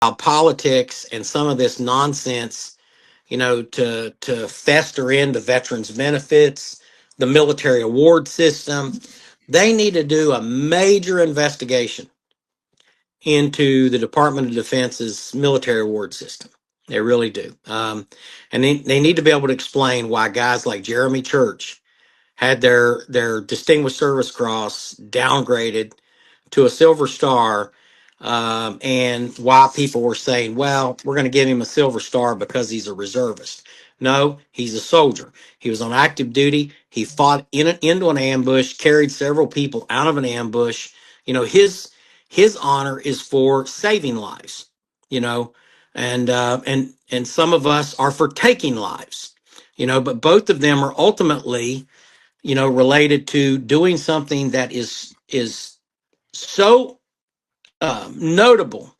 politics and some of this nonsense, to fester into veterans benefits, the military award system. They need to do a major investigation into the Department of Defense's military award system. They really do. And they need to be able to explain why guys like Jeremy Church had their Distinguished Service Cross downgraded to a Silver Star, and why people were saying, well, we're going to give him a Silver Star because he's a reservist. No, he's a soldier. He was on active duty. He fought into an ambush, carried several people out of an ambush. His honor is for saving lives. You know, and some of us are for taking lives. But both of them are ultimately, related to doing something that is so notable.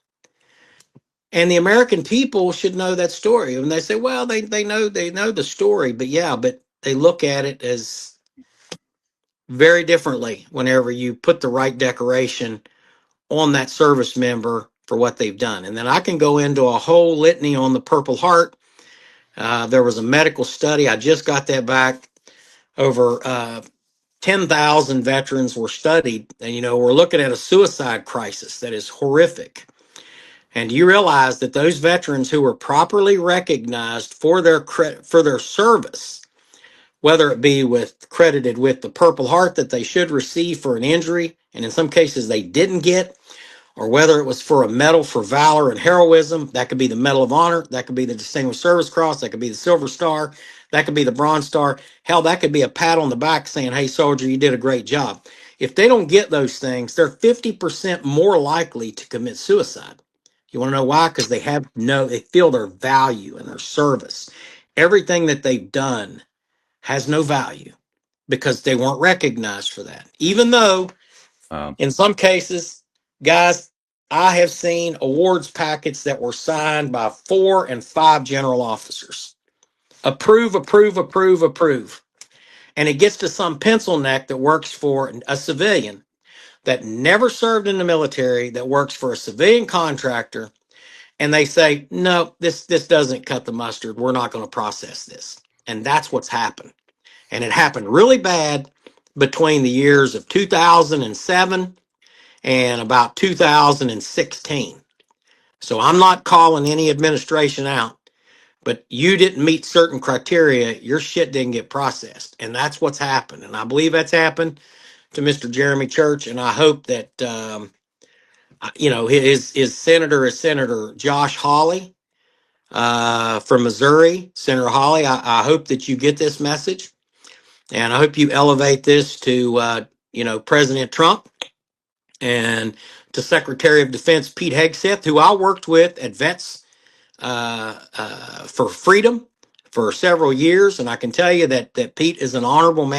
And the American people should know that story. And they say, well, they know the story, but they look at it as very differently whenever you put the right decoration on that service member for what they've done. And then I can go into a whole litany on the Purple Heart. There was a medical study. I just got that back. Over 10,000 veterans were studied. And, we're looking at a suicide crisis that is horrific. And you realize that those veterans who were properly recognized for their service, whether it be credited with the Purple Heart that they should receive for an injury, and in some cases they didn't get, or whether it was for a medal for valor and heroism, that could be the Medal of Honor, that could be the Distinguished Service Cross, that could be the Silver Star, that could be the Bronze Star. Hell, that could be a pat on the back saying, hey, soldier, you did a great job. If they don't get those things, they're 50% more likely to commit suicide. You want to know why? Because they feel their value and their service. Everything that they've done has no value because they weren't recognized for that. Even though in some cases, guys, I have seen awards packets that were signed by 4 and 5 general officers. Approve, approve, approve, approve. And it gets to some pencil neck that works for a civilian that never served in the military, that works for a civilian contractor, and they say, no, this doesn't cut the mustard. We're not going to process this. And that's what's happened. And it happened really bad between the years of 2007 and about 2016. So I'm not calling any administration out, but you didn't meet certain criteria, your shit didn't get processed. And that's what's happened. And I believe that's happened to Mr. Jeremy Church. And I hope that, his senator is Senator Josh Hawley from Missouri. Senator Hawley, I hope that you get this message. And I hope you elevate this to, President Trump and to Secretary of Defense Pete Hegseth, who I worked with at Vets for Freedom for several years. And I can tell you that Pete is an honorable man.